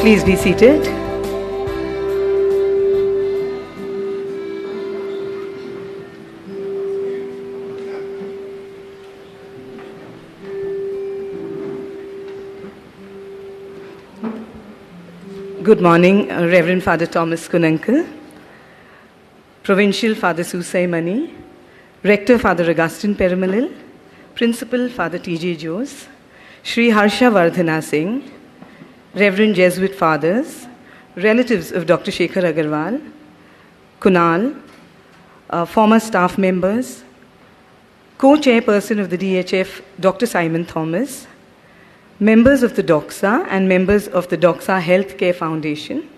Please be seated. Good morning, Reverend Father Thomas Kunnunkal, Provincial Father Susai Mani, Rector Father Augustine Perumalil, Principal Father T.J. Jose, Shri Harsha Vardhana Singh, Reverend Jesuit Fathers, relatives of Dr. Shekhar Agarwal, Kunal, former staff members, co-chairperson of the DHF, Dr. Simon Thomas, members of the DOXA and members of the DOXA Healthcare Foundation,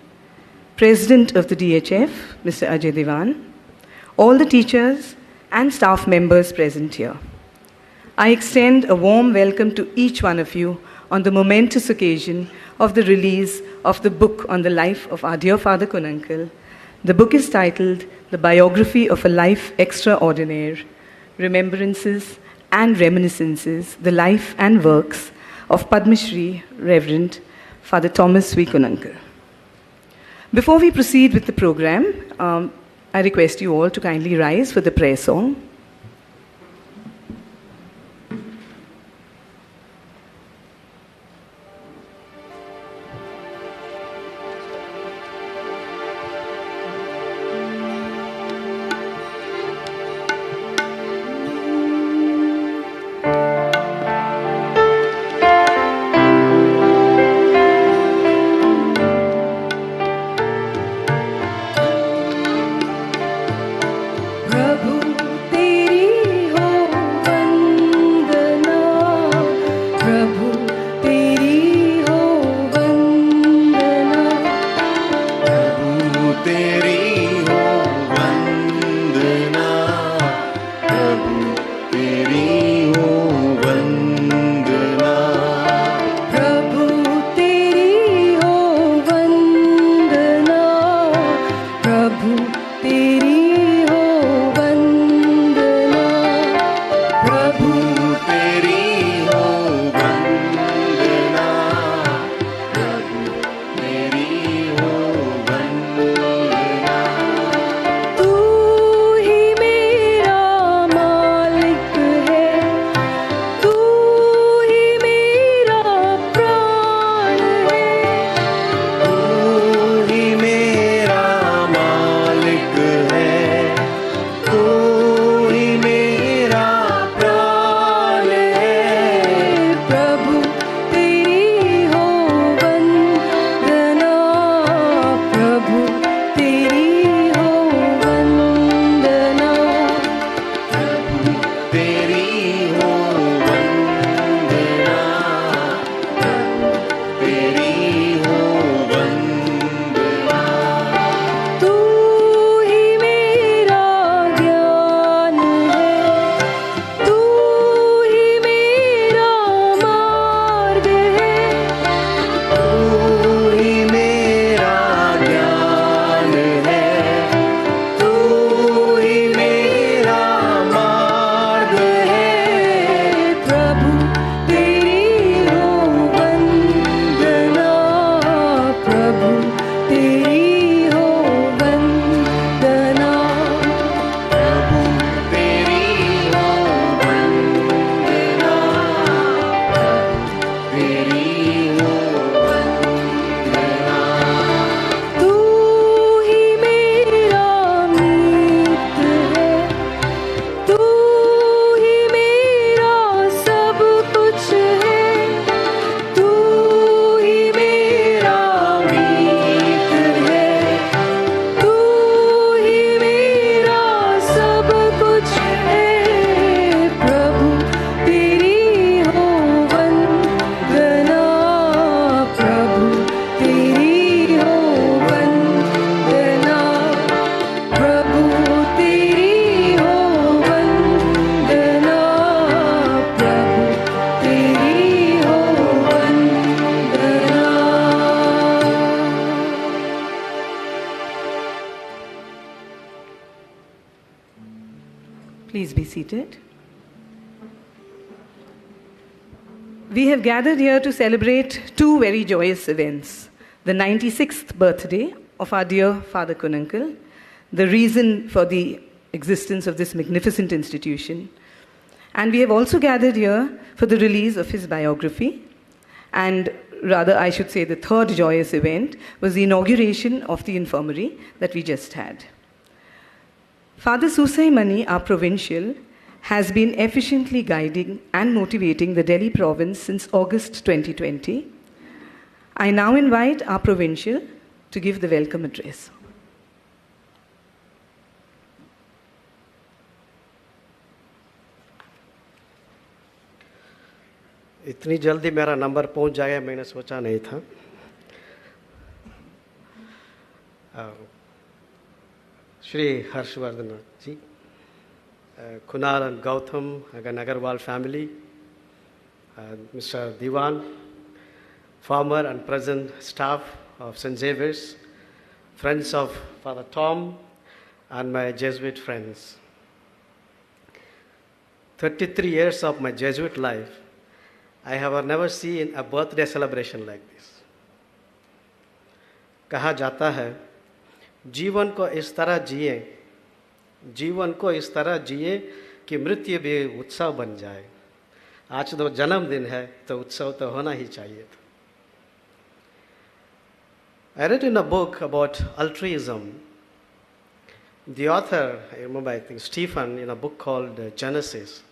President of the DHF, Mr. Ajay Diwan, all the teachers and staff members present here. I extend a warm welcome to each one of you on the momentous occasion of the release of the book on the life of our dear Father Kunnunkal. The book is titled The Biography of a Life Extraordinaire, Remembrances and Reminiscences, the Life and Works of Padma Shri, Reverend Father Thomas V. Kunnunkal. Before we proceed with the program, I request you all to kindly rise for the prayer song. Please be seated. We have gathered here to celebrate two very joyous events. the 96th birthday of our dear Father Kunnunkal, the reason for the existence of this magnificent institution. And we have also gathered here for the release of his biography, and rather I should say the third joyous event was the inauguration of the infirmary that we just had. Father Susai Mani, our provincial, has been efficiently guiding and motivating the Delhi province since August 2020. I now invite our provincial to give the welcome address. इतनी जल्दी मेरा number पहुंच जाएगा मैंने सोचा नहीं था. Shri Harshvardhan ji, Kunal and Gautam, Agarwal family, Mr. Diwan, former and present staff of St. Xavier's, friends of Father Tom, and my Jesuit friends. 33 years of my Jesuit life, I have never seen a birthday celebration like this. कहा जाता है जीवन को इस तरह जिए कि मृत्यु भी उत्सव बन जाए. आज तो जन्मदिन है तो उत्सव तो होना ही चाहिए था. I read in a book about altruism. The author, I remember, I think Stephen, in a book called Genesis,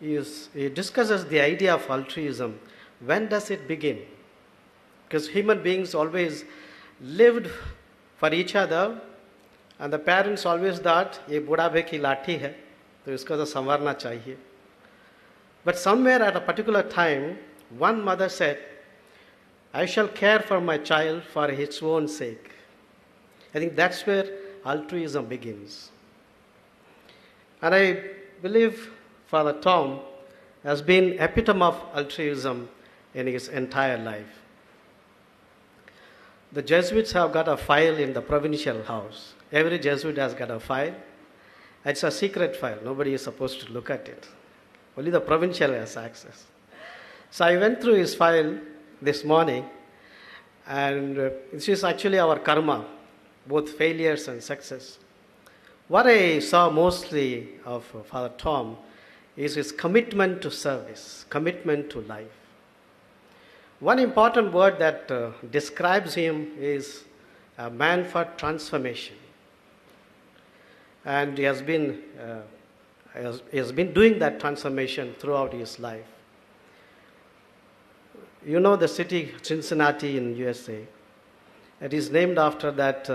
he discusses the idea of altruism. When does it begin? Because human beings always lived for each other, and the parents always thought, ये बुढ़ापे की लाठी है, तो इसको तो संवारना चाहिए. But somewhere at a particular time, one mother said, I shall care for my child for its own sake. I think that's where altruism begins. And I believe Father Tom has been epitome of altruism in his entire life. The Jesuits have got a file in the provincial house. Every Jesuit has got a file. It's a secret file. Nobody is supposed to look at it. Only the provincial has access. So I went through his file this morning, and this is actually our karma, both failures and success. What I saw mostly of Father Tom is his commitment to service, commitment to life. One important word that describes him is a man for transformation. And he has been doing that transformation throughout his life. You know the city Cincinnati in USA. It is named after that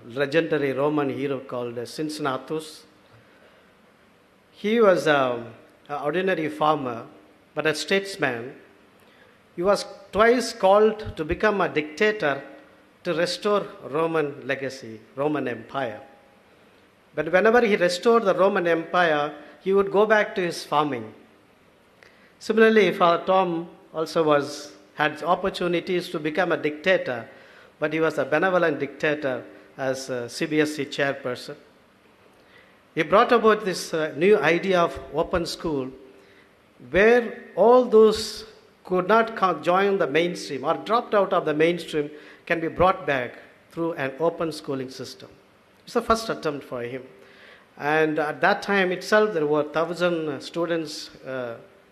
legendary Roman hero called Cincinnatus. He was an ordinary farmer, but a statesman. He was twice called to become a dictator to restore Roman legacy, Roman Empire. But whenever he restored the Roman Empire, he would go back to his farming. Similarly, Father Tom also had opportunities to become a dictator, but he was a benevolent dictator as a CBSE chairperson. He brought about this new idea of open school, where all those could not join the mainstream or dropped out of the mainstream can be brought back through an open schooling system. It's the first attempt for him. And at that time itself, there were 1,000 students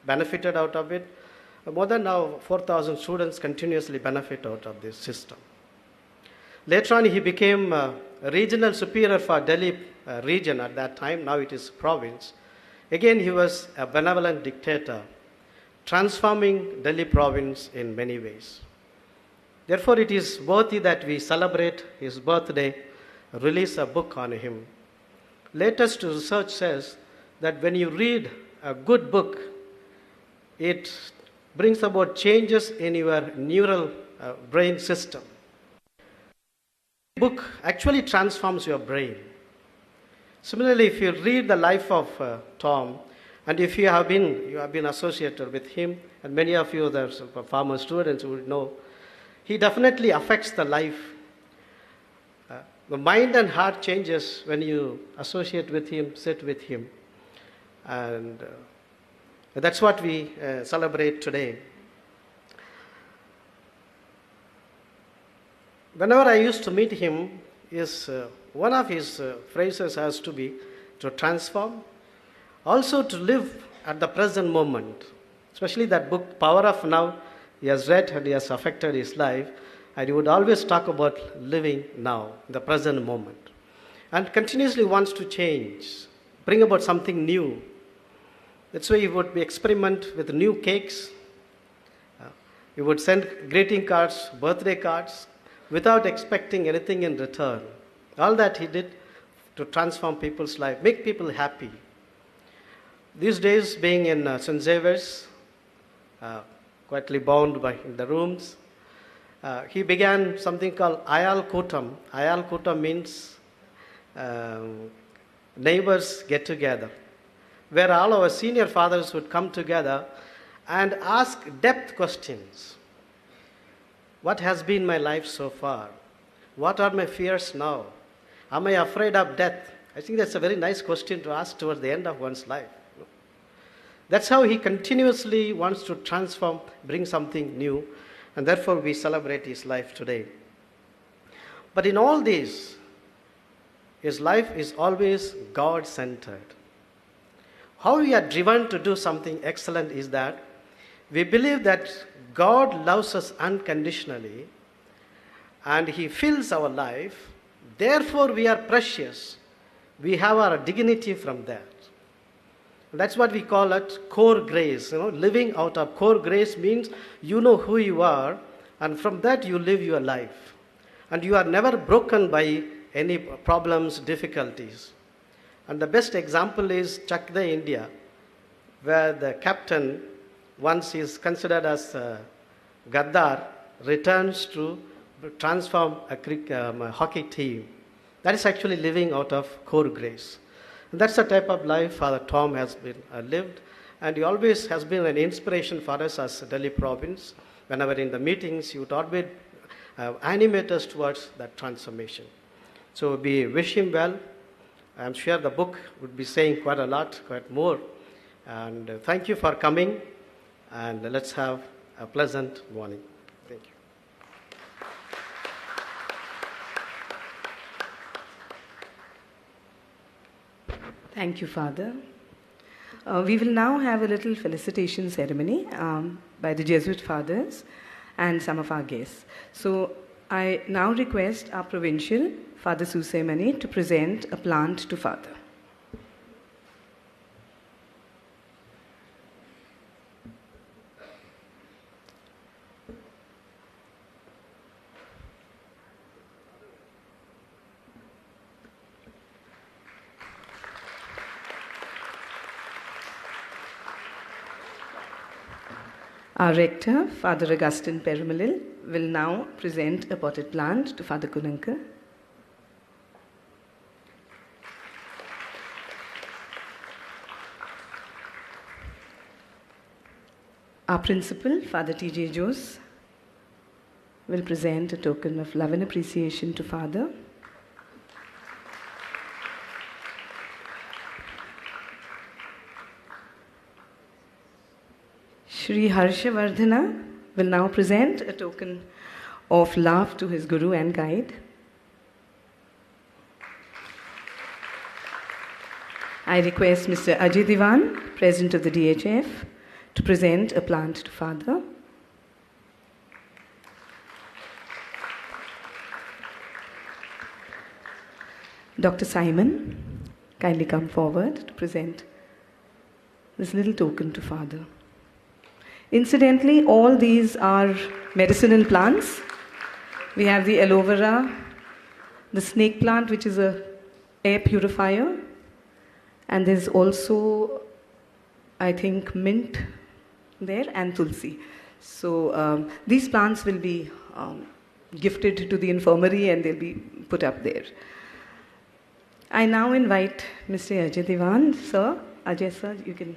benefited out of it. More than now, 4,000 students continuously benefit out of this system. Later on, he became a regional superior for Delhi region at that time. Now it is province. Again, he was a benevolent dictator, transforming Delhi province in many ways. Therefore, it is worthy that we celebrate his birthday, release a book on him. Latest research says that when you read a good book, it brings about changes in your neural brain system. The book actually transforms your brain. Similarly, if you read the life of Tom, and if you have been associated with him, and many of you, the former students would know, he definitely affects the life. The mind and heart changes when you associate with him, sit with him. And that's what we celebrate today. whenever I used to meet him, one of his phrases has to be to transform, also to live at the present moment. Especially that book, Power of Now, he has read and he has affected his life. And he would always talk about living now, the present moment. And continuously wants to change, bring about something new. That's why he would experiment with new cakes. He would send greeting cards, birthday cards, without expecting anything in return. All that he did to transform people's life, make people happy. These days, being in St. Xavier's, quietly bound in the rooms, he began something called Ayal Kutam. Ayal Kutam means neighbors get together, where all our senior fathers would come together and ask depth questions. What has been my life so far? What are my fears now? Am I afraid of death? I think that's a very nice question to ask towards the end of one's life. That's how he continuously wants to transform, bring something new, and therefore we celebrate his life today. But in all this, his life is always God-centered. How we are driven to do something excellent is that we believe that God loves us unconditionally and he fills our life. Therefore, we are precious. We have our dignity from that. That's what we call it core grace. Living out of core grace means you know who you are, and from that you live your life. And you are never broken by any problems, difficulties. And the best example is Chak De, India, where the captain, once he is considered as Gaddar, returns to transform a hockey team. That is actually living out of core grace. And that's the type of life Father Tom has been lived, and he always has been an inspiration for us as Delhi province. Whenever in the meetings, he would always animate us towards that transformation. So we wish him well. I'm sure the book would be saying quite a lot, quite more. And thank you for coming, and let's have a pleasant morning. Thank you. Thank you, Father. We will now have a little felicitation ceremony by the Jesuit fathers and some of our guests. So I now request our provincial, Father Susaimani, to present a plant to Father. Our rector, Father Augustine Perumalil, will now present a potted plant to Father Kunnunkal. Our principal, Father T.J. Jose, will present a token of love and appreciation to Father. Shri Harshavardhana will now present a token of love to his Guru and guide. I request Mr. Ajay Diwan, President of the DHF, to present a plant to Father. Dr. Simon, kindly come forward to present this little token to Father. Incidentally, all these are medicinal plants. We have the aloe vera, the snake plant, which is an air purifier, and there's also, I think, mint there and tulsi. So these plants will be gifted to the infirmary and they'll be put up there. I now invite Mr. Ajay Diwan. Sir, Ajay sir, you can...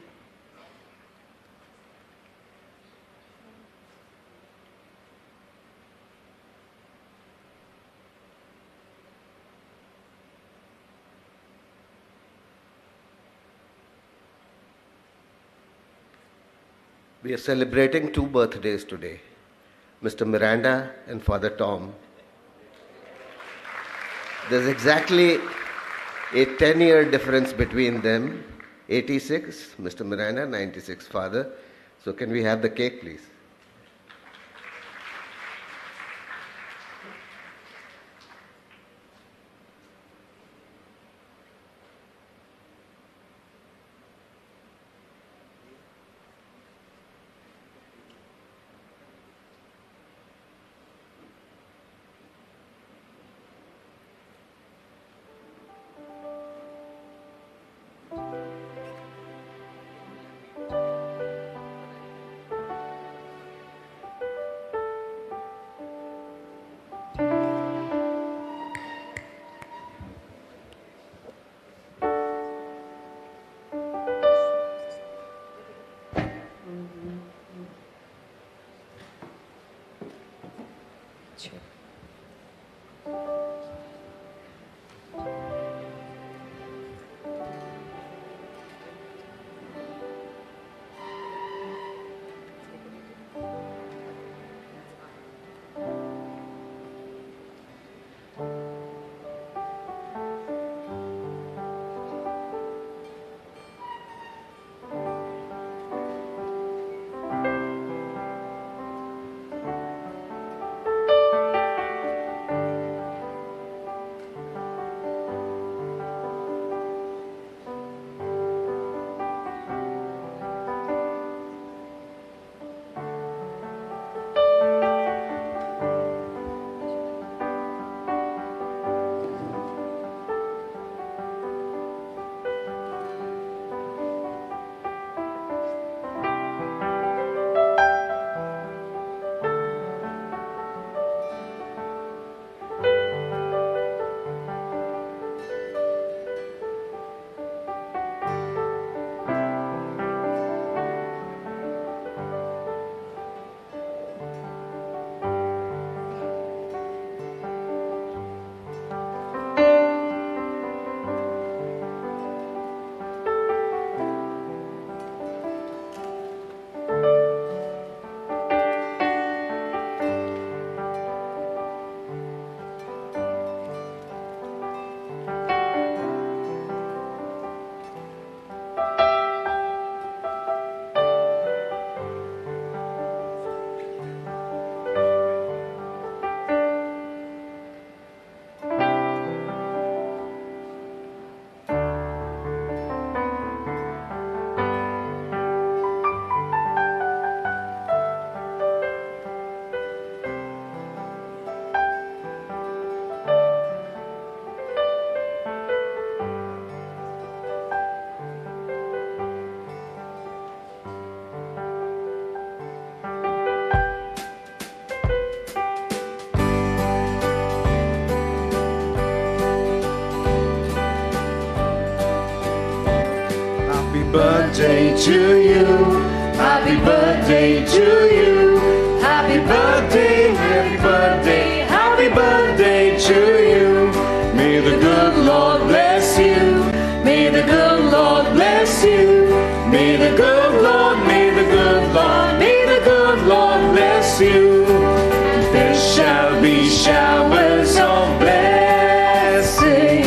We are celebrating two birthdays today, Mr. Miranda and Father Tom. There's exactly a 10-year difference between them. 86, Mr. Miranda, 96, Father. So can we have the cake, please? Birthday to you, happy birthday to you, happy birthday, happy birthday, happy birthday to you. May the good Lord bless you, may the good Lord bless you, may the good Lord, may the good Lord, may the good Lord bless you. There shall be showers of blessing,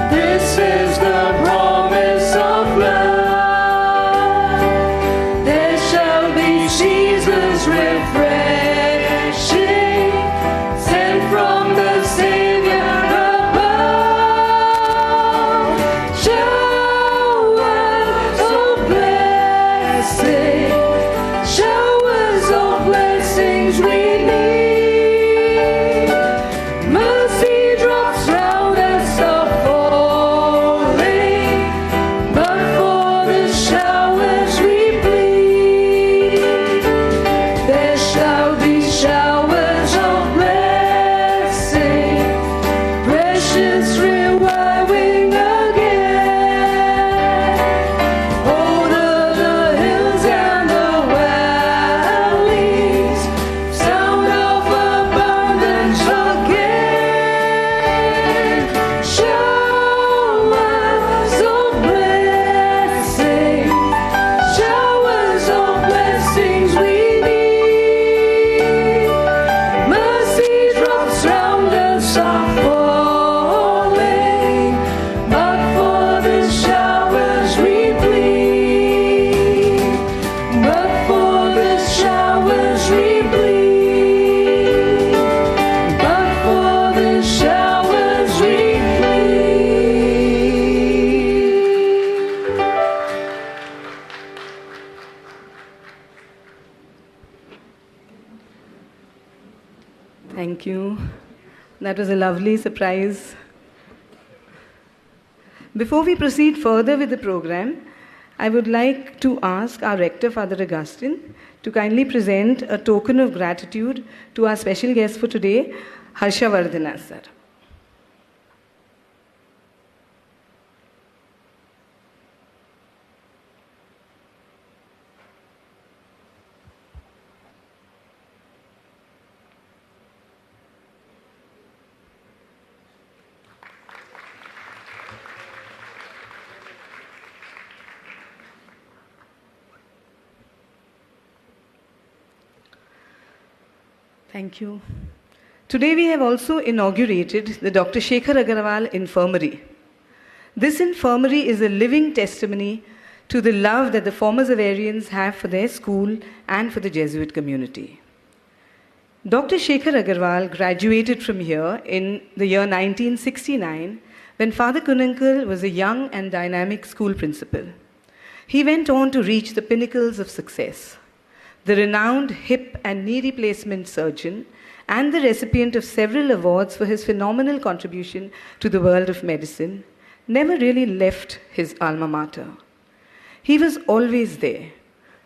this is the promise of love. Jesus refreshing, sent from the Savior above. Showers of blessing, showers of blessings we need. Mercy drops round us are falling, but for the showers we plead. There shall be Thank you. That was a lovely surprise. Before we proceed further with the program, I would like to ask our Rector, Father Augustine, to kindly present a token of gratitude to our special guest for today, Harshavardhana sir. Thank you. Today we have also inaugurated the Dr. Shekhar Agarwal Infirmary. This infirmary is a living testimony to the love that the former Xaverians have for their school and for the Jesuit community. Dr. Shekhar Agarwal graduated from here in the year 1969 when Father Kunnunkal was a young and dynamic school principal. He went on to reach the pinnacles of success. The renowned hip and knee replacement surgeon and the recipient of several awards for his phenomenal contribution to the world of medicine, never really left his alma mater. He was always there,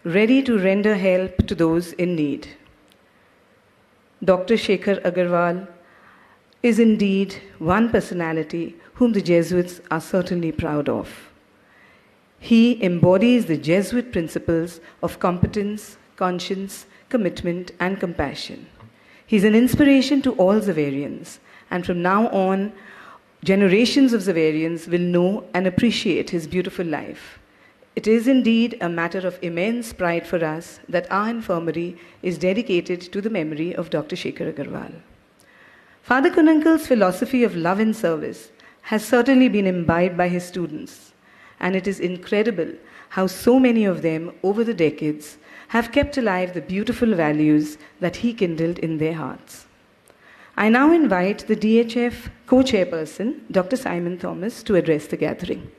ready to render help to those in need. Dr. Shekhar Agarwal is indeed one personality whom the Jesuits are certainly proud of. He embodies the Jesuit principles of competence, conscience, commitment, and compassion. He's an inspiration to all Xaverians, and from now on, generations of Xaverians will know and appreciate his beautiful life. It is indeed a matter of immense pride for us that our infirmary is dedicated to the memory of Dr. Shekhar Agarwal. Father Kunnunkal's philosophy of love and service has certainly been imbibed by his students, and it is incredible how so many of them over the decades have kept alive the beautiful values that he kindled in their hearts. I now invite the DHF co-chairperson, Dr. Simon Thomas, to address the gathering.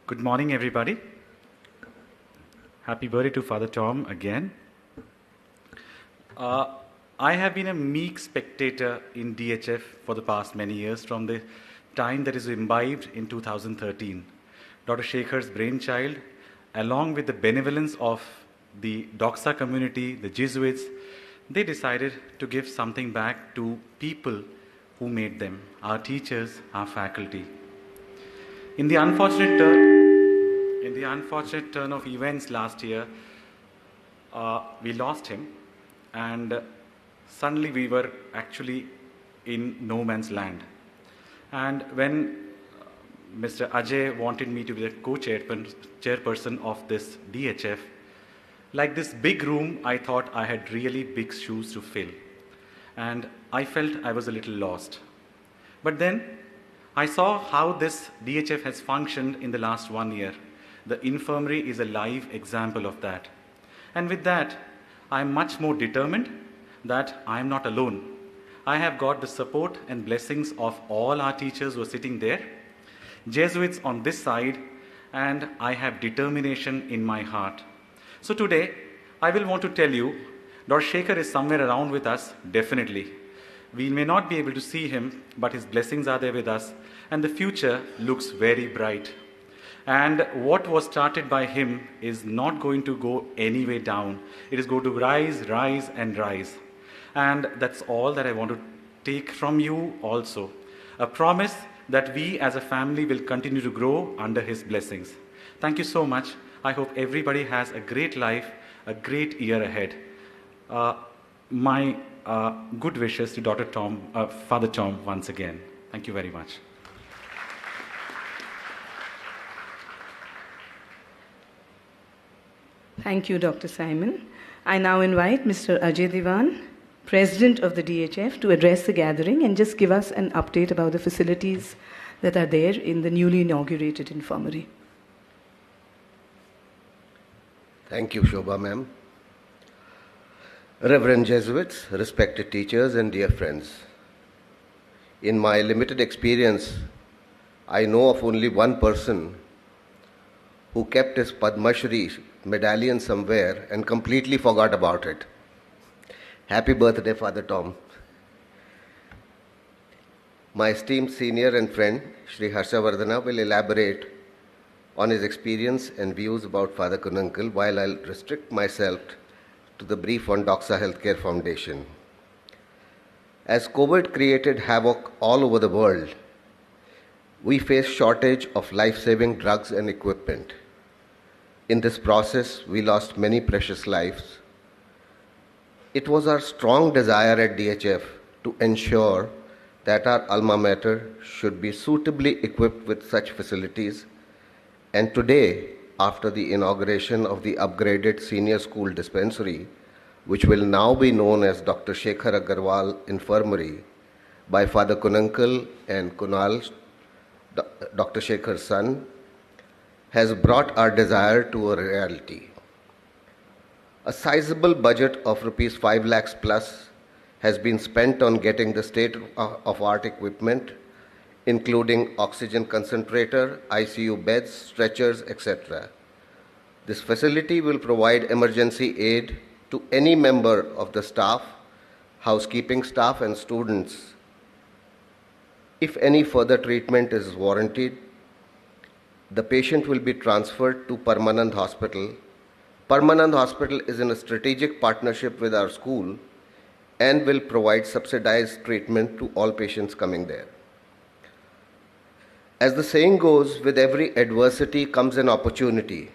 Good morning, everybody. Happy birthday to Father Tom again. I have been a meek spectator in DHF for the past many years, from the time that is imbibed in 2013. Dr. Shekhar's brainchild, along with the benevolence of the Doxa community, the Jesuits, they decided to give something back to people who made them, our teachers, our faculty. In the unfortunate turn of events last year, we lost him, and suddenly we were actually in no man's land. And when Mr. Ajay wanted me to be the co-chairperson of this DHF, like this big room, I thought I had really big shoes to fill. And I felt I was a little lost. But then I saw how this DHF has functioned in the last 1 year. The infirmary is a live example of that. And with that, I'm much more determined that I'm not alone. I have got the support and blessings of all our teachers who are sitting there, Jesuits on this side, and I have determination in my heart. So today, I will want to tell you, Dr. Shekhar is somewhere around with us, definitely. We may not be able to see him, but his blessings are there with us, and the future looks very bright. And what was started by him is not going to go any way down. It is going to rise, rise, and rise. And that's all that I want to take from you also. A promise that we as a family will continue to grow under his blessings. Thank you so much. I hope everybody has a great life, a great year ahead. My good wishes to Father Tom once again. Thank you very much. Thank you, Dr. Simon. I now invite Mr. Ajay Diwan, President of the DHF, to address the gathering and just give us an update about the facilities that are there in the newly inaugurated infirmary. Thank you, Shobha ma'am. Reverend Jesuits, respected teachers, and dear friends. In my limited experience I know of only one person who kept his Padma Shri medallion somewhere and completely forgot about it. Happy birthday, Father Tom. My esteemed senior and friend, Shri Harshavardhana, will elaborate on his experience and views about Father Kunnunkal, while I'll restrict myself to the brief on Doxa Healthcare Foundation. As COVID created havoc all over the world, we face shortage of life-saving drugs and equipment. In this process, we lost many precious lives. It was our strong desire at DHF to ensure that our alma mater should be suitably equipped with such facilities. And today, after the inauguration of the upgraded senior school dispensary, which will now be known as Dr. Shekhar Agarwal Infirmary, by Father Kunnunkal and Kunal, Dr. Shekhar's son, has brought our desire to a reality. A sizable budget of rupees 5 lakhs plus has been spent on getting the state-of-art equipment, including oxygen concentrator, ICU beds, stretchers, etc. This facility will provide emergency aid to any member of the staff, housekeeping staff, and students. If any further treatment is warranted, the patient will be transferred to Permanent Hospital. Permanent Hospital is in a strategic partnership with our school and will provide subsidized treatment to all patients coming there. As the saying goes, with every adversity comes an opportunity.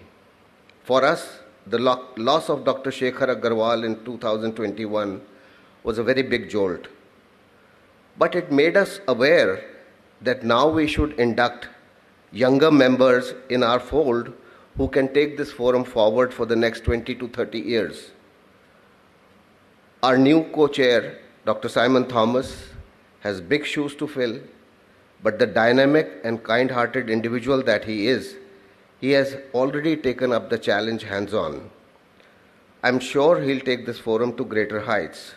For us, the loss of Dr. Shekhar Agarwal in 2021 was a very big jolt. But it made us aware that now we should induct younger members in our fold who can take this forum forward for the next 20 to 30 years. Our new co-chair, Dr. Simon Thomas, has big shoes to fill, but the dynamic and kind-hearted individual that he is, he has already taken up the challenge hands-on. I'm sure he'll take this forum to greater heights.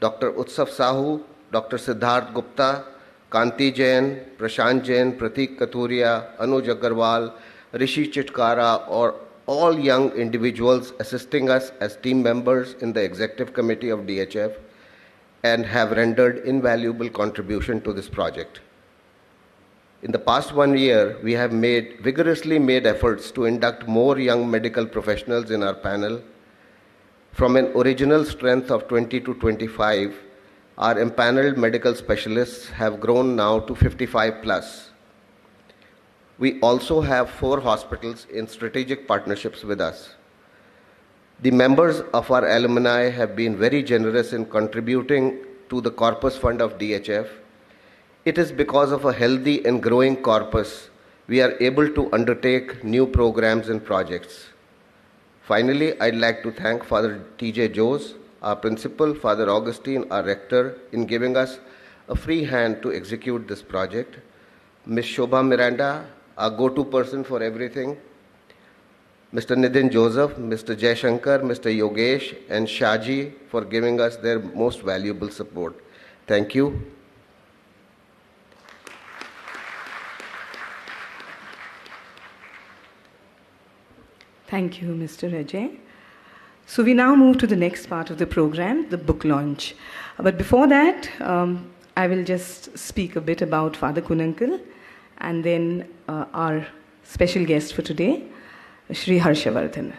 Dr. Utsav Sahu, Dr. Siddharth Gupta, Kanti Jain, Prashant Jain, Pratik Katuria, Anuj Agarwal, Rishi Chitkara, or all young individuals assisting us as team members in the executive committee of DHF and have rendered invaluable contribution to this project. In the past 1 year, we have vigorously made efforts to induct more young medical professionals in our panel. From an original strength of 20 to 25, our empaneled medical specialists have grown now to 55 plus. We also have 4 hospitals in strategic partnerships with us. The members of our alumni have been very generous in contributing to the corpus fund of DHF. It is because of a healthy and growing corpus we are able to undertake new programs and projects. Finally, I'd like to thank Father T.J. Jose, our principal, Father Augustine, our rector, in giving us a free hand to execute this project. Ms. Shobha Miranda, our go-to person for everything. Mr. Nidin Joseph, Mr. Jaishankar, Mr. Yogesh, and Shaji for giving us their most valuable support. Thank you. Thank you, Mr. Ajay. So we now move to the next part of the program, the book launch. But before that, I will just speak a bit about Father Kunnunkal and then our special guest for today, Shri Harshavardhan.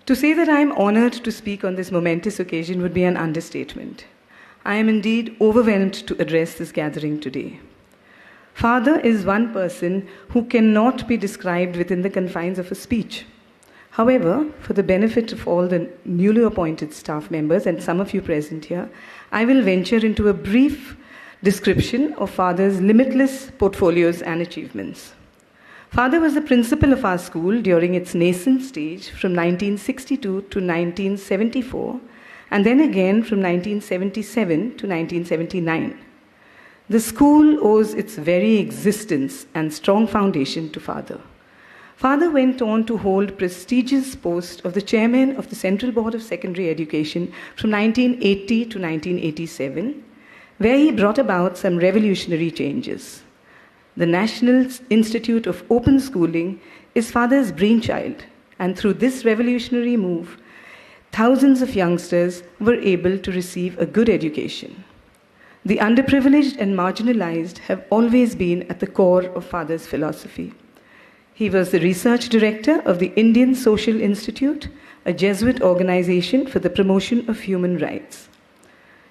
To say that I am honored to speak on this momentous occasion would be an understatement. I am indeed overwhelmed to address this gathering today. Father is one person who cannot be described within the confines of a speech. However, for the benefit of all the newly appointed staff members and some of you present here, I will venture into a brief description of Father's limitless portfolios and achievements. Father was the principal of our school during its nascent stage from 1962 to 1974, and then again from 1977 to 1979. The school owes its very existence and strong foundation to Father. Father went on to hold prestigious post of the chairman of the Central Board of Secondary Education from 1980 to 1987, where he brought about some revolutionary changes. The National Institute of Open Schooling is Father's brainchild, and through this revolutionary move, thousands of youngsters were able to receive a good education. The underprivileged and marginalized have always been at the core of Father's philosophy. He was the research director of the Indian Social Institute, a Jesuit organization for the promotion of human rights.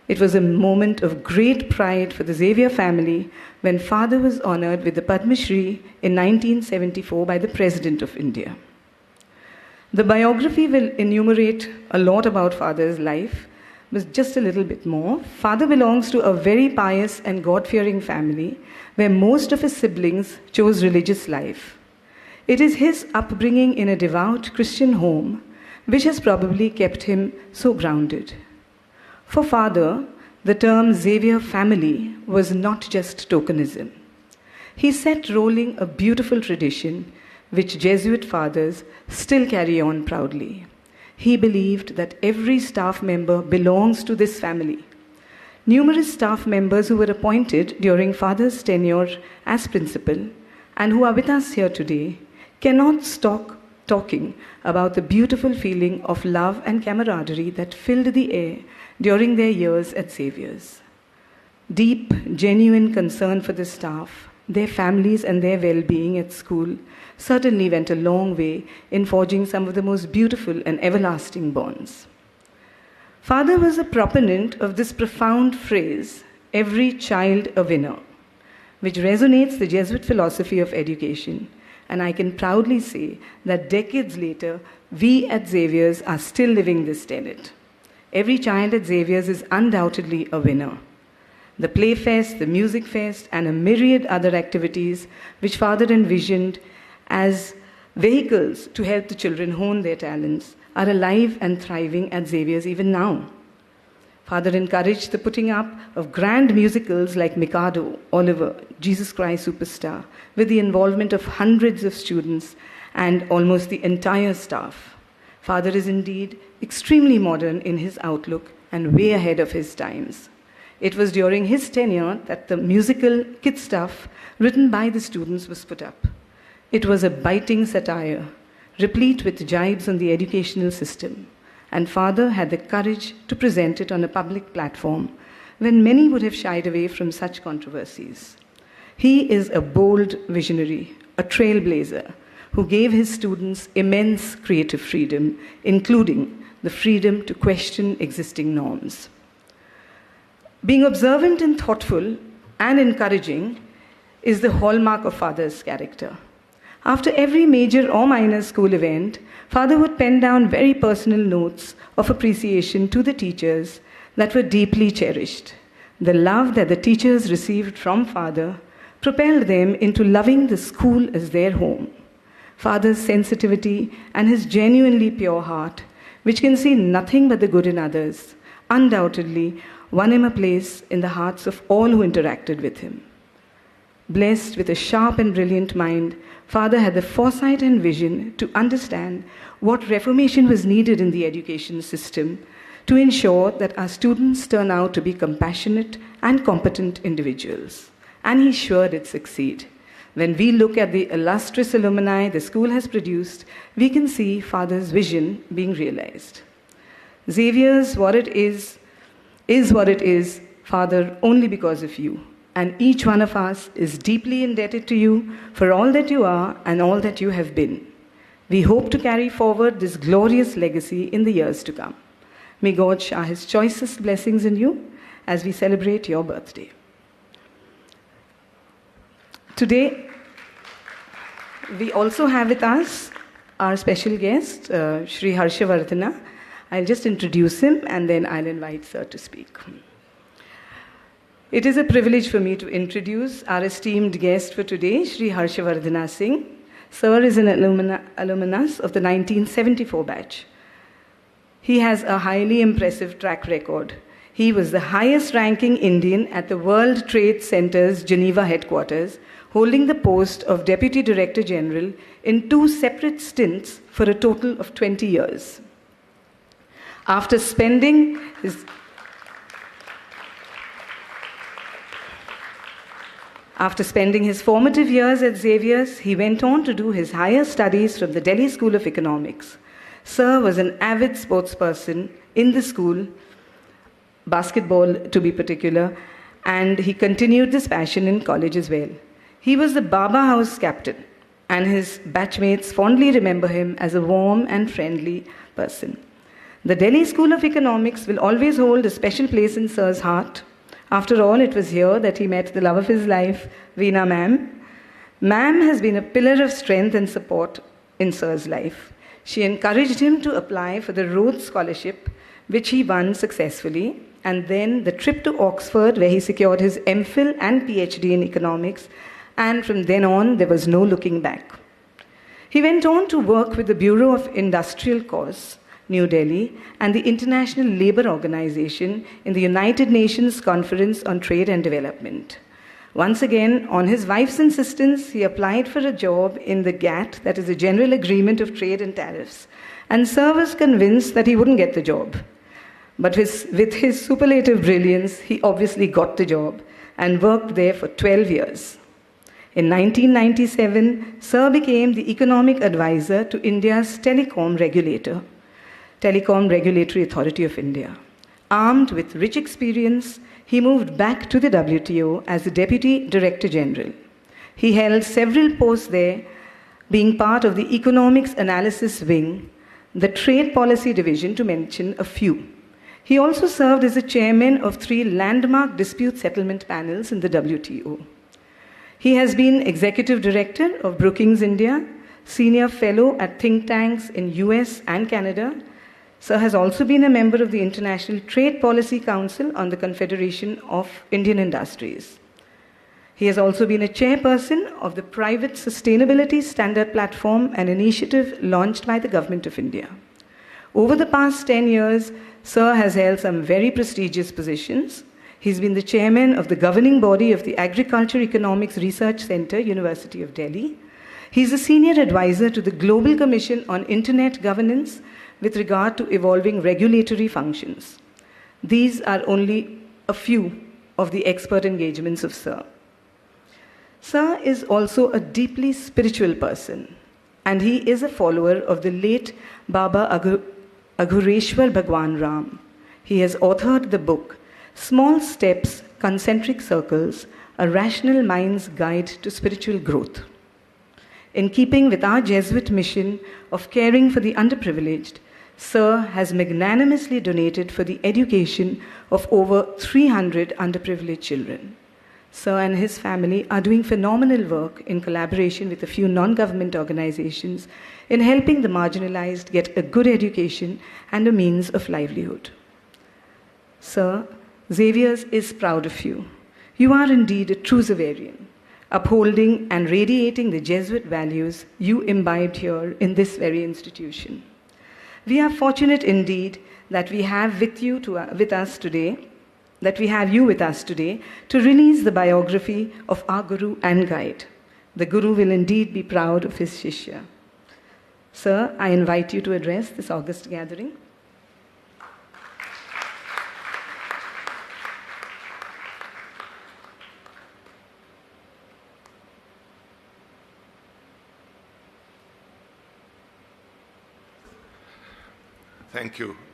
It was a moment of great pride for the Xavier family when Father was honored with the Padma Shri in 1974 by the President of India. The biography will enumerate a lot about Father's life, but just a little bit more. Father belongs to a very pious and God-fearing family where most of his siblings chose religious life. It is his upbringing in a devout Christian home which has probably kept him so grounded. For Father, the term Xavier family was not just tokenism. He set rolling a beautiful tradition which Jesuit fathers still carry on proudly. He believed that every staff member belongs to this family. Numerous staff members who were appointed during Father's tenure as principal and who are with us here today cannot stop talking about the beautiful feeling of love and camaraderie that filled the air during their years at Xavier's. Deep, genuine concern for the staff, their families and their well-being at school certainly went a long way in forging some of the most beautiful and everlasting bonds. Father was a proponent of this profound phrase, every child a winner, which resonates the Jesuit philosophy of education. And I can proudly say that decades later, we at Xavier's are still living this tenet. Every child at Xavier's is undoubtedly a winner. The play fest, the music fest, and a myriad other activities which Father envisioned as vehicles to help the children hone their talents are alive and thriving at Xavier's even now. Father encouraged the putting up of grand musicals like Mikado, Oliver, Jesus Christ Superstar, with the involvement of hundreds of students and almost the entire staff. Father is indeed extremely modern in his outlook and way ahead of his times. It was during his tenure that the musical Kid Stuff, written by the students, was put up. It was a biting satire, replete with jibes on the educational system, and Father had the courage to present it on a public platform when many would have shied away from such controversies. He is a bold visionary, a trailblazer, who gave his students immense creative freedom, including the freedom to question existing norms. Being observant and thoughtful and encouraging is the hallmark of Father's character. After every major or minor school event, Father would pen down very personal notes of appreciation to the teachers that were deeply cherished. The love that the teachers received from Father propelled them into loving the school as their home. Father's sensitivity and his genuinely pure heart, which can see nothing but the good in others, undoubtedly won him a place in the hearts of all who interacted with him. Blessed with a sharp and brilliant mind, Father had the foresight and vision to understand what reformation was needed in the education system to ensure that our students turn out to be compassionate and competent individuals. And he's sure it'd succeed. When we look at the illustrious alumni the school has produced, we can see Father's vision being realized. Xavier's, what it is what it is, Father, only because of you. And each one of us is deeply indebted to you for all that you are and all that you have been. We hope to carry forward this glorious legacy in the years to come. May God shower his choicest blessings in you as we celebrate your birthday. Today, we also have with us our special guest, Shri Harshavardhana. I'll just introduce him and then I'll invite Sir to speak. It is a privilege for me to introduce our esteemed guest for today, Shri Harshavardhana Singh. Sir is an alumnus of the 1974 batch. He has a highly impressive track record. He was the highest ranking Indian at the World Trade Center's Geneva headquarters, holding the post of Deputy Director General in 2 separate stints for a total of 20 years. After spending his After spending his formative years at Xavier's, he went on to do his higher studies from the Delhi School of Economics. Sir was an avid sportsperson in the school, basketball to be particular, and he continued this passion in college as well. He was the Baba House captain, and his batchmates fondly remember him as a warm and friendly person. The Delhi School of Economics will always hold a special place in Sir's heart. After all, it was here that he met the love of his life, Veena ma'am. Ma'am has been a pillar of strength and support in Sir's life. She encouraged him to apply for the Rhodes Scholarship, which he won successfully, and then the trip to Oxford, where he secured his MPhil and PhD in economics, and from then on, there was no looking back. He went on to work with the Bureau of Industrial Cause, New Delhi, and the International Labour Organization in the United Nations Conference on Trade and Development. Once again, on his wife's insistence, he applied for a job in the GATT, that is the General Agreement of Trade and Tariffs, and Sir was convinced that he wouldn't get the job. But with his superlative brilliance, he obviously got the job and worked there for 12 years. In 1997, Sir became the economic advisor to India's telecom regulator, Telecom Regulatory Authority of India. Armed with rich experience, he moved back to the WTO as the Deputy Director General. He held several posts there, being part of the Economics Analysis Wing, the Trade Policy Division, to mention a few. He also served as the chairman of 3 landmark dispute settlement panels in the WTO. He has been executive director of Brookings India, senior fellow at think tanks in US and Canada. Sir has also been a member of the International Trade Policy Council on the Confederation of Indian Industries. He has also been a chairperson of the Private Sustainability Standard Platform, an initiative launched by the Government of India. Over the past 10 years, Sir has held some very prestigious positions. He's been the chairman of the governing body of the Agriculture Economics Research Center, University of Delhi. He's a senior advisor to the Global Commission on Internet Governance with regard to evolving regulatory functions. These are only a few of the expert engagements of Sir. Sir is also a deeply spiritual person, and he is a follower of the late Baba Aghureshwar Bhagwan Ram. He has authored the book, Small Steps, Concentric Circles, A Rational Mind's Guide to Spiritual Growth. In keeping with our Jesuit mission of caring for the underprivileged, Sir has magnanimously donated for the education of over 300 underprivileged children. Sir and his family are doing phenomenal work in collaboration with a few non-government organizations in helping the marginalized get a good education and a means of livelihood. Sir, Xavier's is proud of you. You are indeed a true Xaverian, upholding and radiating the Jesuit values you imbibed here in this very institution. We are fortunate indeed that we have you with us today to release the biography of our Guru and guide. The Guru will indeed be proud of his Shishya. Sir, I invite you to address this august gathering.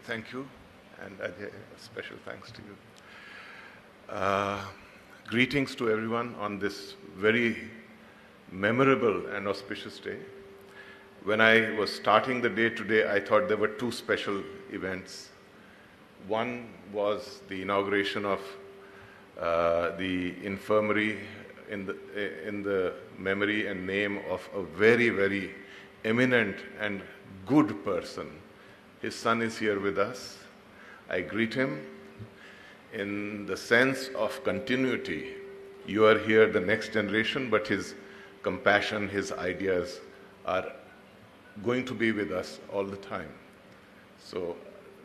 Thank you, and Ajay, a special thanks to you. Greetings to everyone on this very memorable and auspicious day. When I was starting the day today, I thought there were 2 special events. One was the inauguration of the infirmary in the memory and name of a very, very eminent and good person. His son is here with us. I greet him in the sense of continuity. You are here, the next generation, but his compassion, his ideas are going to be with us all the time. So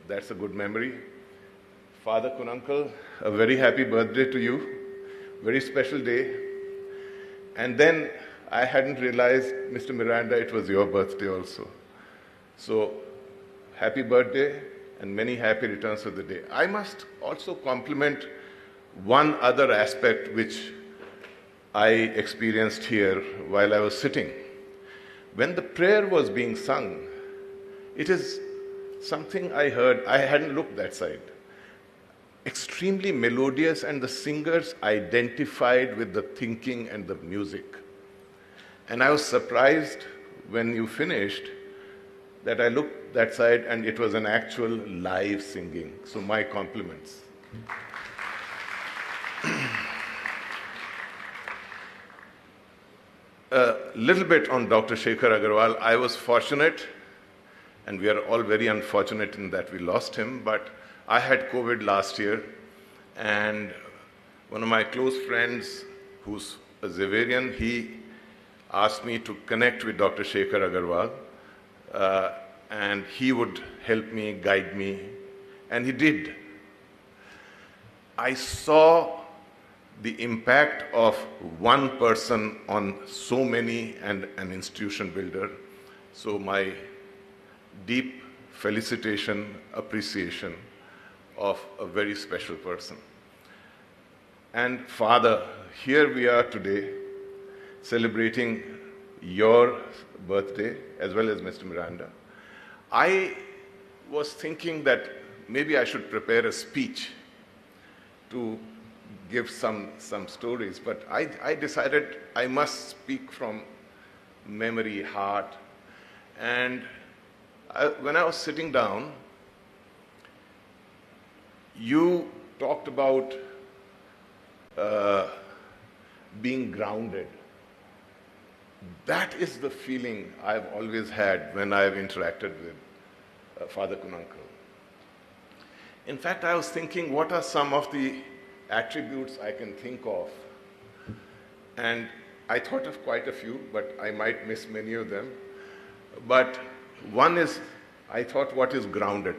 that's a good memory. Father Kunnunkal, a very happy birthday to you. Very special day. And then I hadn't realized, Mr. Miranda, it was your birthday also. So happy birthday and many happy returns of the day. I must also compliment one other aspect which I experienced here while I was sitting. When the prayer was being sung, it is something I heard, I hadn't looked that side. Extremely melodious, and the singers identified with the thinking and the music. And I was surprised when you finished that I looked that side and it was an actual live singing. So my compliments. A little bit on Dr. Shekhar Agarwal. I was fortunate, and we are all very unfortunate in that we lost him, but I had COVID last year, and one of my close friends, who's a Xaverian, he asked me to connect with Dr. Shekhar Agarwal, and he would help me, guide me, and he did. I saw the impact of one person on so many and an institution builder. So my deep felicitation, appreciation of a very special person. And Father, here we are today celebrating your birthday as well as Mr. Miranda. I was thinking that maybe I should prepare a speech to give some stories, but I decided I must speak from memory, heart. And when I was sitting down, you talked about being grounded. That is the feeling I've always had when I've interacted with Father Kunnunkal. In fact, I was thinking, what are some of the attributes I can think of? And I thought of quite a few, but I might miss many of them. But one is, I thought, what is grounded?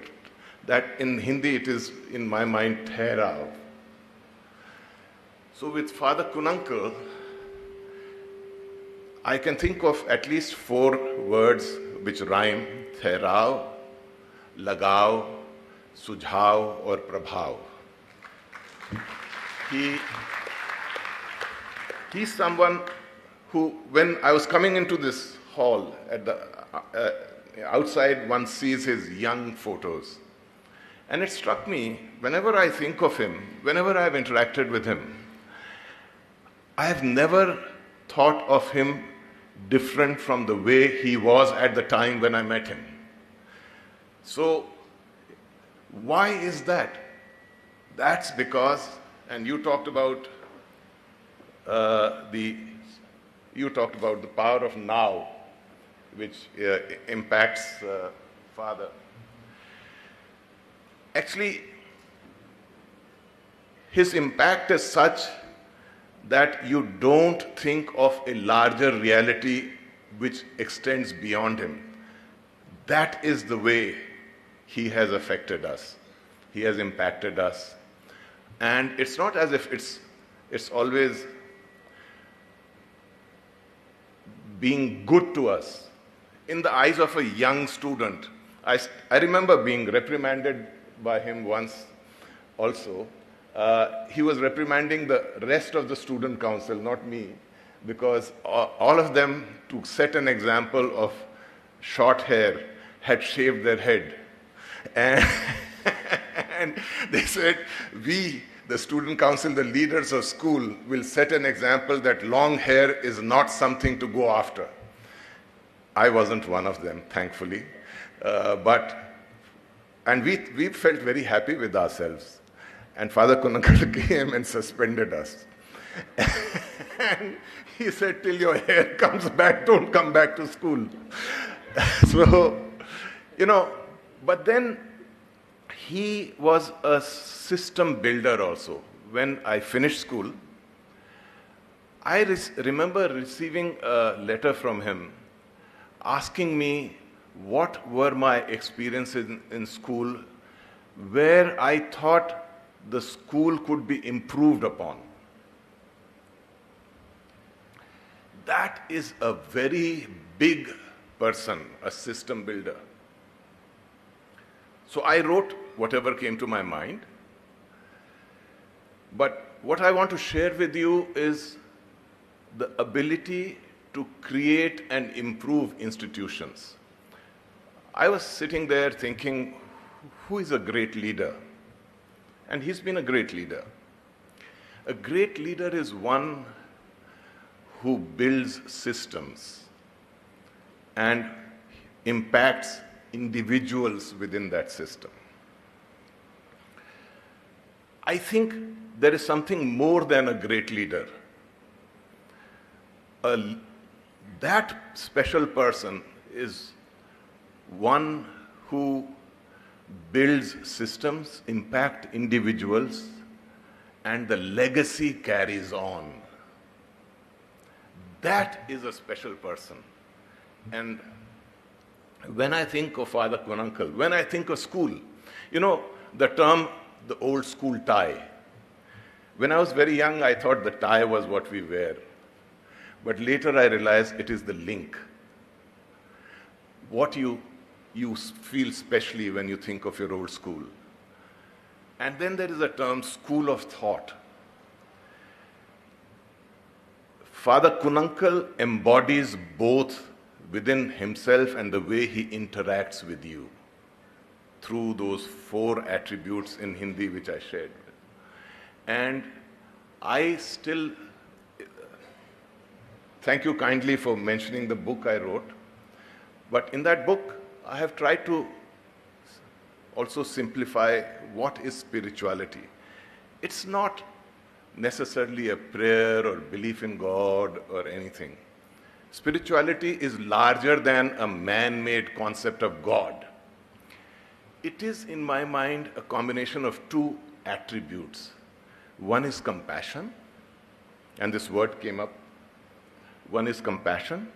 That in Hindi it is, in my mind, Therav. So with Father Kunnunkal, I can think of at least 4 words which rhyme: Therav, Lagav, Sujhav, or Prabhav. He's someone who, when I was coming into this hall, at the outside one sees his young photos. And it struck me, whenever I think of him, whenever I've interacted with him, I have never thought of him different from the way he was at the time when I met him. So, why is that? That's because, and you talked about the power of now, which impacts Father. Actually, his impact is such that you don't think of a larger reality which extends beyond him. That is the way he has affected us. He has impacted us. And it's not as if it's always being good to us. In the eyes of a young student, I remember being reprimanded by him once also. He was reprimanding the rest of the student council, not me, because all of them, to set an example of short hair, had shaved their head. And they said, we, the student council, the leaders of school, will set an example that long hair is not something to go after. I wasn't one of them, thankfully. And we felt very happy with ourselves. And Father Kunnunkal came and suspended us. And he said, till your hair comes back, don't come back to school. So, but then he was a system builder also. When I finished school, I remember receiving a letter from him asking me what were my experiences in school where I thought the school could be improved upon. That is a very big person, a system builder. So I wrote whatever came to my mind. But what I want to share with you is the ability to create and improve institutions. I was sitting there thinking, who is a great leader? And he's been a great leader. A great leader is one who builds systems and impacts individuals within that system. I think there is something more than a great leader. That special person is one who builds systems, impact individuals, and the legacy carries on. That is a special person. And when I think of Father Kunnunkal, when I think of school, the term, the old school tie. When I was very young, I thought the tie was what we wear. But later I realized it is the link. What you feel specially when you think of your old school. And then there is a term, school of thought. Father Kunnunkal embodies both within himself and the way he interacts with you through those 4 attributes in Hindi which I shared. And I still thank you kindly for mentioning the book I wrote. But in that book, I have tried to also simplify what is spirituality. It's not necessarily a prayer or belief in God or anything. Spirituality is larger than a man-made concept of God. It is, in my mind, a combination of 2 attributes. One is compassion, and this word came up. One is compassion,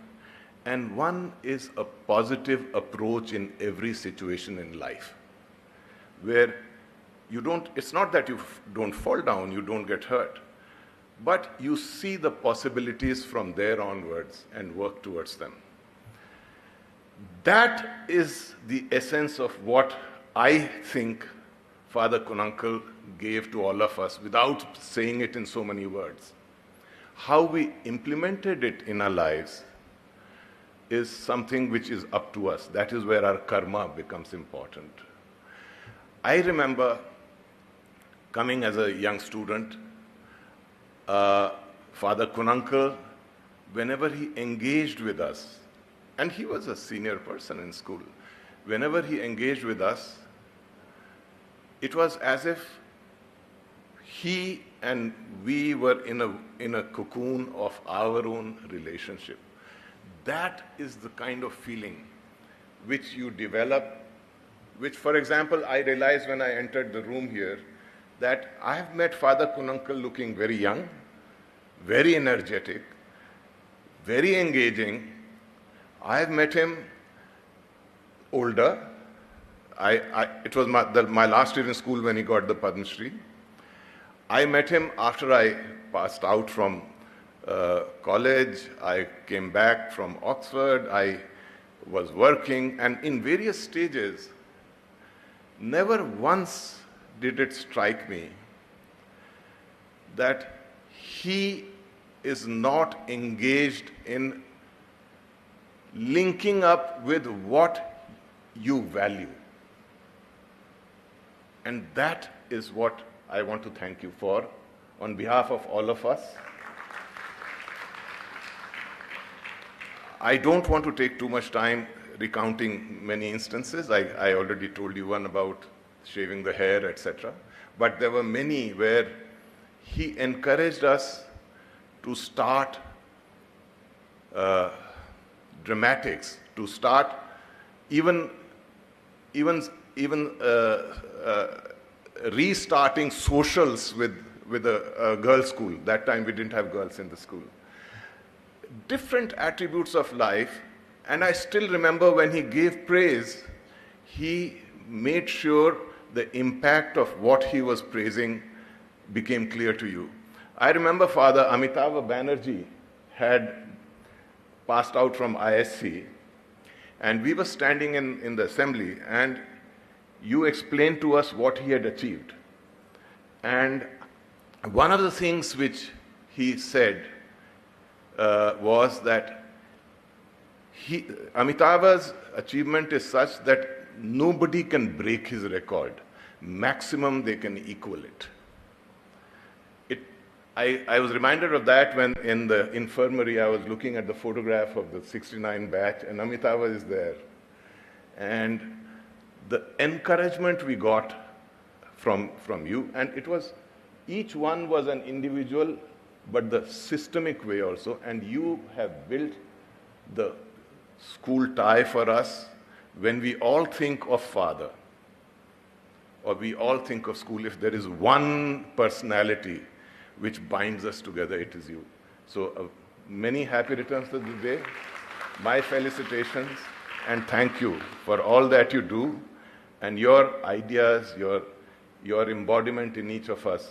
and one is a positive approach in every situation in life, where it's not that you don't fall down, you don't get hurt, but you see the possibilities from there onwards and work towards them. That is the essence of what I think Father Kunnunkal gave to all of us without saying it in so many words. How we implemented it in our lives is something which is up to us. That is where our karma becomes important. I remember coming as a young student, Father Kunnunkal, whenever he engaged with us, and he was a senior person in school, whenever he engaged with us, it was as if he and we were in a cocoon of our own relationship. That is the kind of feeling which you develop, which, for example, I realized when I entered the room here, that I have met Father Kunnunkal looking very young, very energetic, very engaging. I have met him older. It was my last year in school when he got the Padma Shri. I met him after I passed out from college. I came back from Oxford. I was working, and in various stages, never once did it strike me that he is not engaged in linking up with what you value. And that is what I want to thank you for on behalf of all of us. I don't want to take too much time recounting many instances. I already told you one about shaving the hair, etc. But there were many where he encouraged us to start dramatics, to start even restarting socials with a girls' school. That time we didn't have girls in the school. Different attributes of life, and I still remember when he gave praise, he made sure the impact of what he was praising became clear to you. I remember Father Amitabh Banerjee had passed out from ISC, and we were standing in the assembly, and you explained to us what he had achieved. And one of the things which he said was that Amitabh's achievement is such that nobody can break his record. Maximum they can equal it. I was reminded of that when in the infirmary I was looking at the photograph of the 69 batch and Amitabha is there. And the encouragement we got from you, and it was, each one was an individual, but the systemic way also, and you have built the school tie for us. When we all think of father, or we all think of school, if there is one personality which binds us together, it is you. So many happy returns of the day. My felicitations and thank you for all that you do, and your ideas, your embodiment in each of us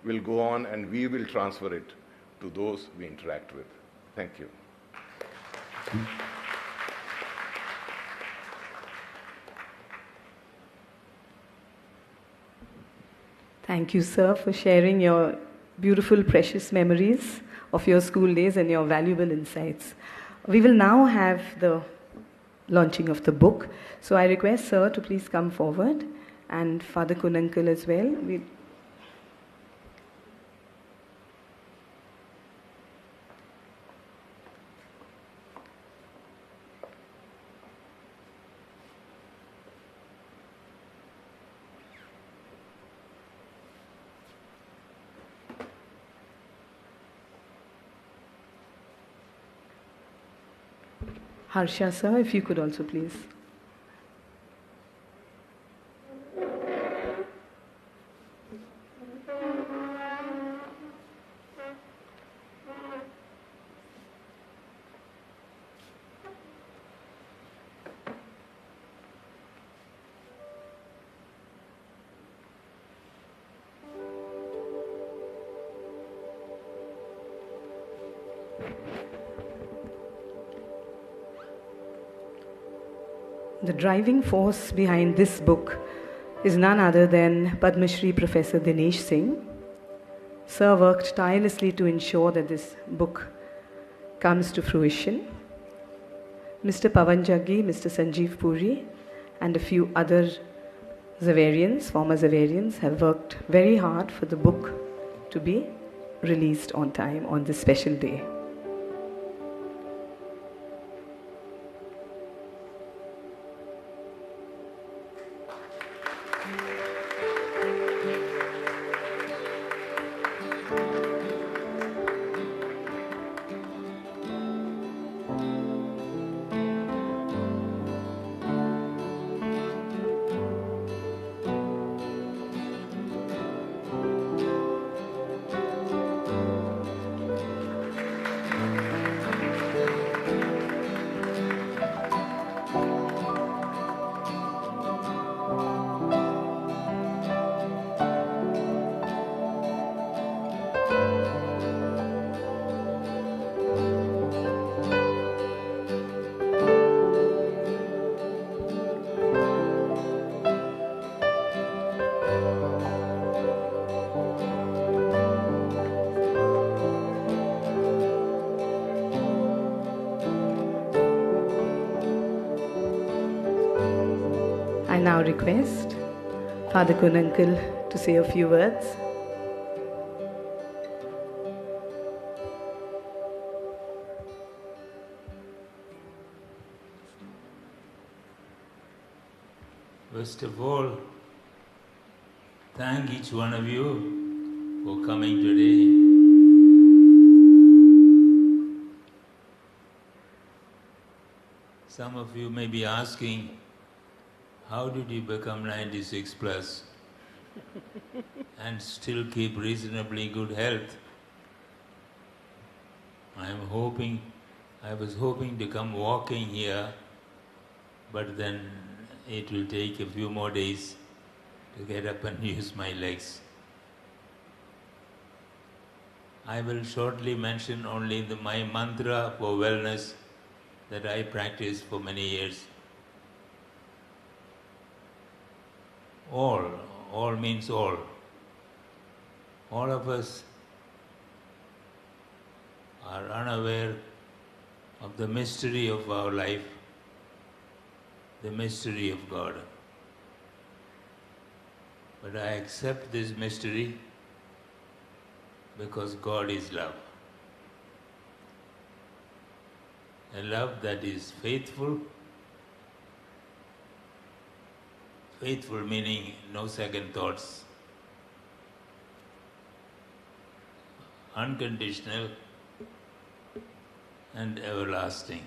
will go on, and we will transfer it to those we interact with. Thank you. Thank you, sir, for sharing your beautiful, precious memories of your school days and your valuable insights. We will now have the launching of the book. So I request sir to please come forward, and Father Kunnunkal as well. Harsha sir, if you could also please. The driving force behind this book is none other than Padma Shri Professor Dinesh Singh. Sir worked tirelessly to ensure that this book comes to fruition. Mr. Pavan Jaggi, Mr. Sanjeev Puri, and a few other Zavarians, former Zavarians, have worked very hard for the book to be released on time on this special day. I now request Father Kunnunkal to say a few words. First of all, thank each one of you for coming today. Some of you may be asking, how did you become 96 plus and still keep reasonably good health? I was hoping to come walking here, but then it will take a few more days to get up and use my legs. I will shortly mention only my mantra for wellness that I practiced for many years. All means all. All of us are unaware of the mystery of our life, the mystery of God. But I accept this mystery because God is love. A love that is faithful, faithful meaning no second thoughts, unconditional and everlasting.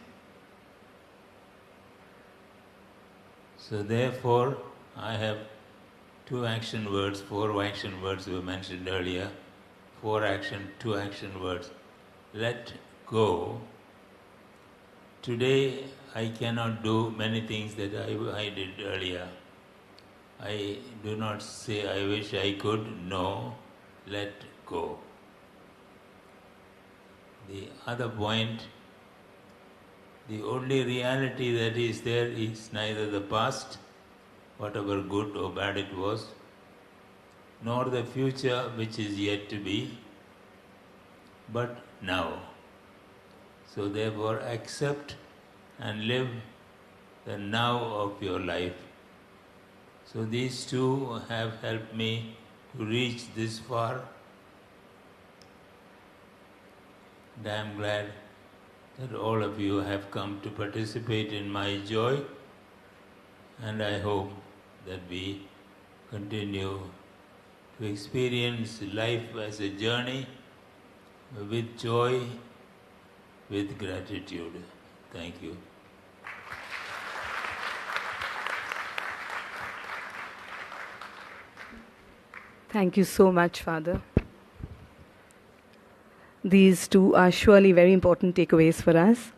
So therefore, I have 2 action words, 4 action words were mentioned earlier, 2 action words. Let go. Today I cannot do many things that I did earlier. I do not say I wish I could, no, let go. The other point, the only reality that is there is neither the past, whatever good or bad it was, nor the future which is yet to be, but now. So therefore accept and live the now of your life. So these 2 have helped me to reach this far. And I am glad that all of you have come to participate in my joy, and I hope that we continue to experience life as a journey with joy, with gratitude. Thank you. Thank you so much, Father. These 2 are surely very important takeaways for us.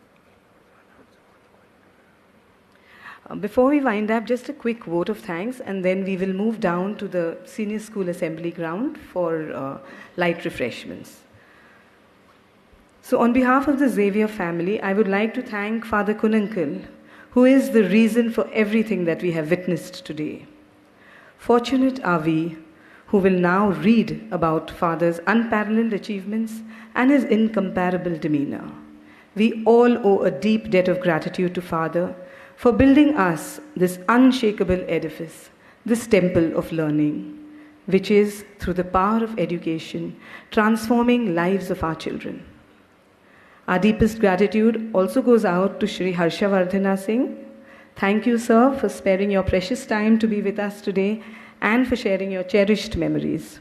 Before we wind up, just a quick vote of thanks, and then we will move down to the Senior School Assembly Ground for light refreshments. So on behalf of the Xavier family, I would like to thank Father Kunnunkal, who is the reason for everything that we have witnessed today. Fortunate are we who will now read about Father's unparalleled achievements and his incomparable demeanor. We all owe a deep debt of gratitude to Father for building us this unshakable edifice, this temple of learning, which is, through the power of education, transforming lives of our children. Our deepest gratitude also goes out to Shri Harshavardhana Singh. Thank you, sir, for sparing your precious time to be with us today and for sharing your cherished memories.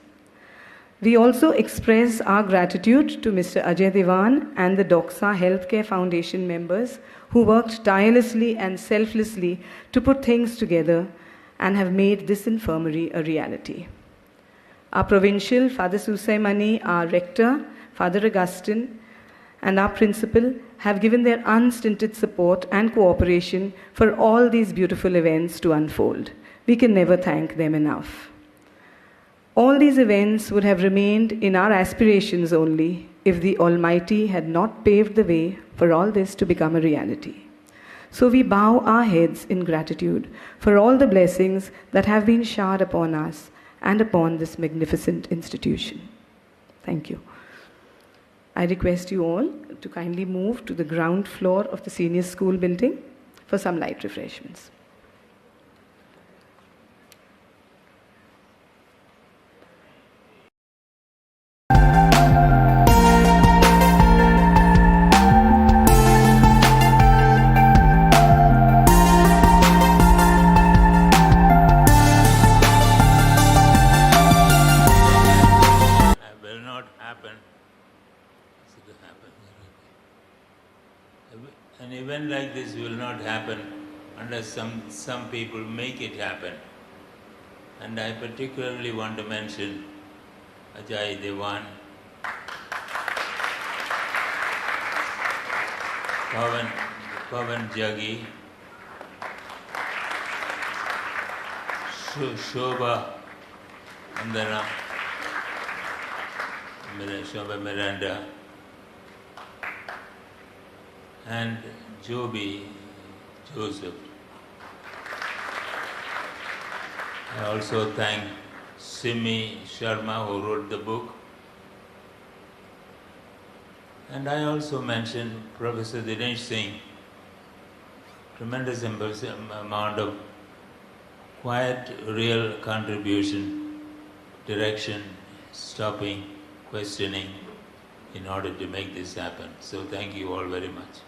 We also express our gratitude to Mr. Ajay Devan and the Doxa Healthcare Foundation members who worked tirelessly and selflessly to put things together and have made this infirmary a reality. Our provincial, Father Susai Mani, our rector, Father Augustine, and our principal have given their unstinted support and cooperation for all these beautiful events to unfold. We can never thank them enough. All these events would have remained in our aspirations only if the Almighty had not paved the way for all this to become a reality. So we bow our heads in gratitude for all the blessings that have been showered upon us and upon this magnificent institution. Thank you. I request you all to kindly move to the ground floor of the senior school building for some light refreshments. An event like this will not happen unless some people make it happen. And I particularly want to mention Ajay Devan, Pavan Jagi, Shobha Andana, Shobha Miranda, and Joby Joseph. I also thank Simi Sharma, who wrote the book, And I also mentioned Professor Dinesh Singh, tremendous amount of quiet, real contribution, direction, stopping, questioning in order to make this happen. So thank you all very much.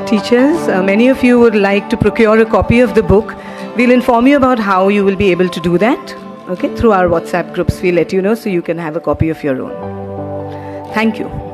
Teachers, many of you would like to procure a copy of the book. We'll inform you about how you will be able to do that. Okay, through our WhatsApp groups, we'll let you know so you can have a copy of your own. Thank you.